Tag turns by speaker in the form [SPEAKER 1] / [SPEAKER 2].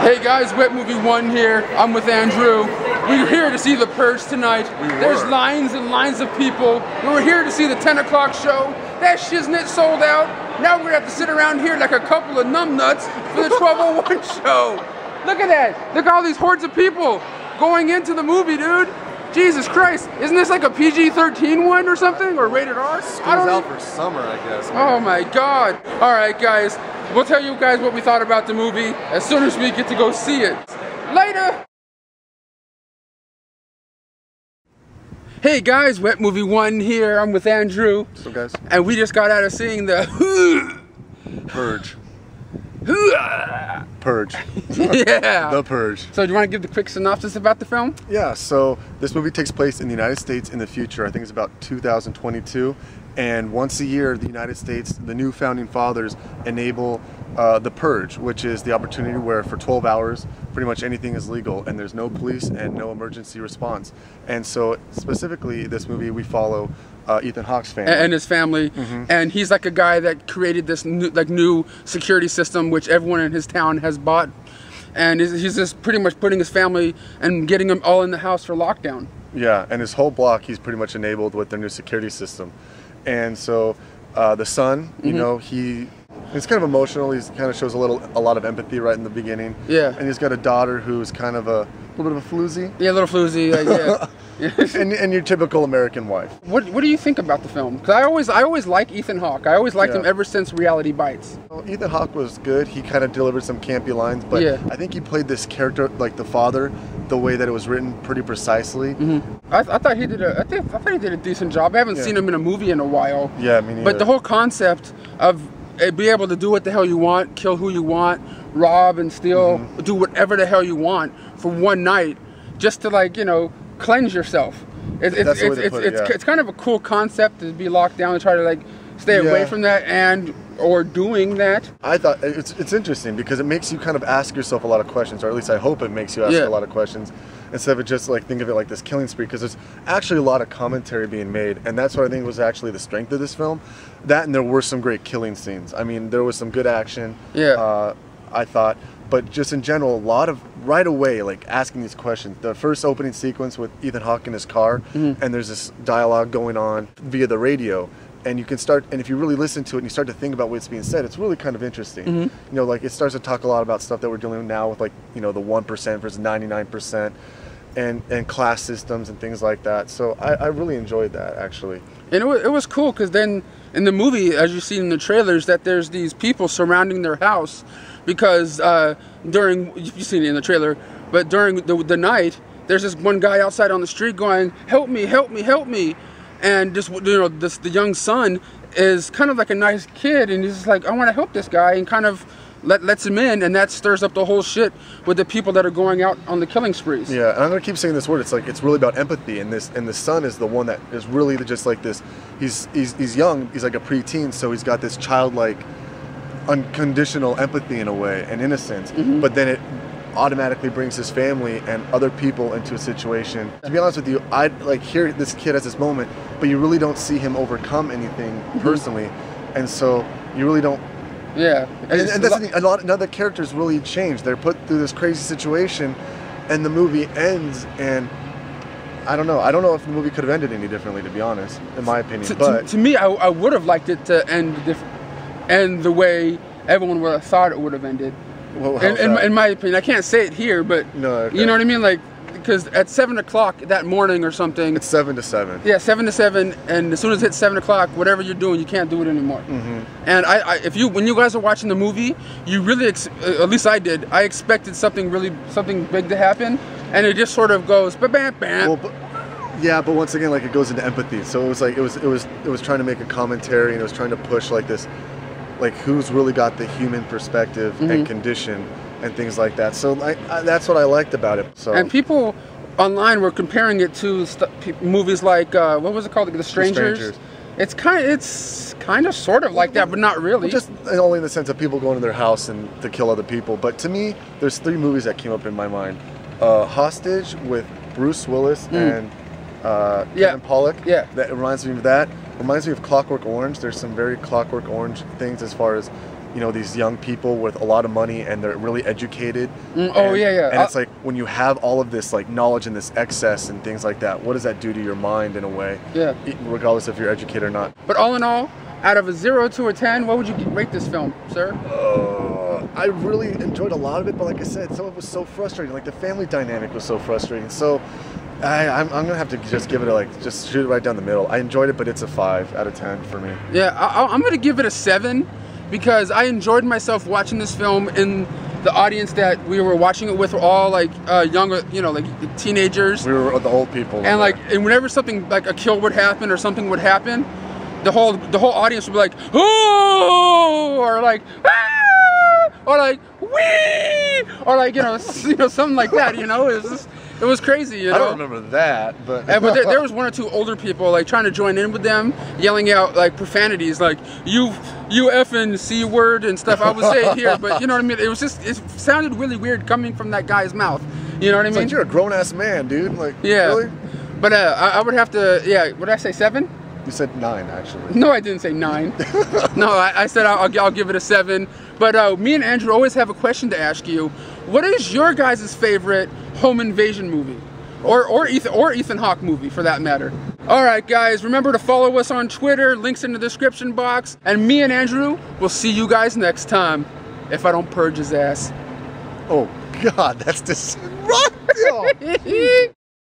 [SPEAKER 1] Hey guys, Wet Movie 1 here. I'm with Andrew. We're here to see The Purge tonight. There's lines and lines of people. We were here to see the 10 o'clock show. That shiznit sold out. Now we're gonna have to sit around here like a couple of numbnuts for the 12:01 show. Look at that. Look at all these hordes of people going into the movie, dude. Jesus Christ. Isn't this like a PG-13 one or something? Or rated R?
[SPEAKER 2] School's out for summer, I guess. Man.
[SPEAKER 1] Oh my God. Alright guys, we'll tell you guys what we thought about the movie as soon as we get to go see it. Later! Hey guys, Wet Movie 1 here. I'm with Andrew.
[SPEAKER 2] So guys.
[SPEAKER 1] And we just got out of seeing the
[SPEAKER 2] Purge. Purge.
[SPEAKER 1] Yeah.
[SPEAKER 2] The Purge.
[SPEAKER 1] So do you want to give the quick synopsis about the film?
[SPEAKER 2] Yeah, so this movie takes place in the United States in the future. I think it's about 2022. And once a year, the United States, the new founding fathers, enable the Purge, which is the opportunity where for 12 hours, pretty much anything is legal and there's no police and no emergency response. And so specifically, this movie, we follow Ethan Hawke's family.
[SPEAKER 1] And his family. And he's like a guy that created this new security system, which everyone in his town has bought. And he's just pretty much putting his family and getting them all in the house for lockdown.
[SPEAKER 2] Yeah, and his whole block, he's pretty much enabled with their new security system. And so the son, you know, he's kind of emotional. He kind of shows a lot of empathy right in the beginning. Yeah. And he's got a daughter who's kind of a little bit of a floozy.
[SPEAKER 1] Yeah, a little floozy. Yeah.
[SPEAKER 2] and your typical American wife.
[SPEAKER 1] What do you think about the film? Because I always like Ethan Hawke. I always liked him ever since Reality Bites. Well,
[SPEAKER 2] Ethan Hawke was good. He kind of delivered some campy lines, but I think he played this character, like the father, the way that it was written pretty precisely.
[SPEAKER 1] I thought he did a decent job. I haven't seen him in a movie in a while.
[SPEAKER 2] Yeah, me neither.
[SPEAKER 1] But the whole concept of be able to do what the hell you want, kill who you want, rob and steal, do whatever the hell you want for one night, just to, like, you know, cleanse yourself. It's kind of a cool concept to be locked down and try to, like, stay away from that or doing that. I thought
[SPEAKER 2] it's interesting because it makes you kind of ask yourself a lot of questions, or at least I hope it makes you ask a lot of questions, instead of just like think of it like this killing spree, because there's actually a lot of commentary being made, and that's what I think was actually the strength of this film. That, and there were some great killing scenes. I mean, there was some good action. I thought. But just in general, a lot of right away, like asking these questions. The first opening sequence with Ethan Hawke in his car, and there's this dialogue going on via the radio, and you can start, and if you really listen to it and you start to think about what's being said, it's really kind of interesting. You know, like it starts to talk a lot about stuff that we're dealing with now with, like, you know, the 1% versus 99%, and class systems and things like that. So I really enjoyed that, actually.
[SPEAKER 1] And it was cool because then in the movie, as you see in the trailers, that there's these people surrounding their house. Because you've seen it in the trailer, but during the night, there's this one guy outside on the street going, "Help me, help me, help me!" And just, you know, the young son is kind of like a nice kid, and he's just like, "I want to help this guy," and kind of lets him in, and that stirs up the whole shit with the people that are going out on the killing sprees. Yeah, and I'm gonna keep saying this word. It's like it's really about empathy, and the son is the one that is really just like this. He's young. He's like a preteen, so he's got this childlike, unconditional empathy in a way, and innocence, but then it automatically brings his family and other people into a situation. To be honest with you, I like here this kid has this moment, but you really don't see him overcome anything personally, and so you really don't. Yeah, and that's the thing. None of the characters really change. They're put through this crazy situation, and the movie ends, and I don't know. I don't know if the movie could have ended any differently, to be honest, in my opinion. But to me, I would have liked it to end different. And the way everyone would have thought it would have ended. Well, in my opinion, I can't say it here, but you know what I mean, like, because at 7 o'clock that morning or something, it's 7 to 7. Yeah, 7 to 7, and as soon as it hits 7 o'clock, whatever you're doing, you can't do it anymore. And when you guys are watching the movie, you really, at least I did, I expected something big to happen, and it just sort of goes bam, bam. Well, yeah, but once again, like, it goes into empathy. So it was like it was trying to make a commentary, and it was trying to push like this. Like who's really got the human perspective and condition and things like that. So that's what I liked about it. So, and people online were comparing it to movies like what was it called, The Strangers. It's kind of sort of like that, but not really. Well, just only in the sense of people going to their house and to kill other people. But to me, there's 3 movies that came up in my mind: Hostage with Bruce Willis and Kevin Pollak. Yeah, that reminds me of that. Reminds me of Clockwork Orange. There's some very Clockwork Orange things as far as
[SPEAKER 2] you know, these young people with a lot of money and they're really educated.
[SPEAKER 1] Oh yeah, yeah.
[SPEAKER 2] And it's like when you have all of this like knowledge and this excess and things like that, what does that do to your mind in a way?
[SPEAKER 1] Yeah.
[SPEAKER 2] Regardless if you're educated or not.
[SPEAKER 1] But all in all, out of a 0 to a 10, what would you rate this film, sir?
[SPEAKER 2] I really enjoyed a lot of it, but like I said, some of it was so frustrating. Like the family dynamic was so frustrating. So I'm gonna have to just give it just shoot it right down the middle. I enjoyed it, but it's a 5 out of 10 for me.
[SPEAKER 1] Yeah, I'm gonna give it a 7 because I enjoyed myself watching this film, and the audience that we were watching it with were all like younger, you know, like teenagers.
[SPEAKER 2] We were the old people.
[SPEAKER 1] And and whenever something like a kill would happen or something would happen, the whole audience would be like, oh, or like, ah, or like, wee, or like, you know, something like that. You know, it was crazy. You know?
[SPEAKER 2] I don't remember that, but
[SPEAKER 1] but there was 1 or 2 older people like trying to join in with them, yelling out like profanities, like you effing C word and stuff. I would say it here, but you know what I mean. It sounded really weird coming from that guy's mouth. You know what I mean?
[SPEAKER 2] Like you're a grown ass man, dude. Like
[SPEAKER 1] yeah.
[SPEAKER 2] Really?
[SPEAKER 1] But I would have to. Yeah. What did I say? 7?
[SPEAKER 2] You said 9, actually.
[SPEAKER 1] No, I didn't say 9. No, I said I'll give it a 7. But me and Andrew always have a question to ask you. What is your guys' favorite home invasion movie? Or Ethan Hawke movie, for that matter. Alright guys, remember to follow us on Twitter, links in the description box. And me and Andrew will see you guys next time, if I don't purge his ass.
[SPEAKER 2] Oh God, that's disruptive.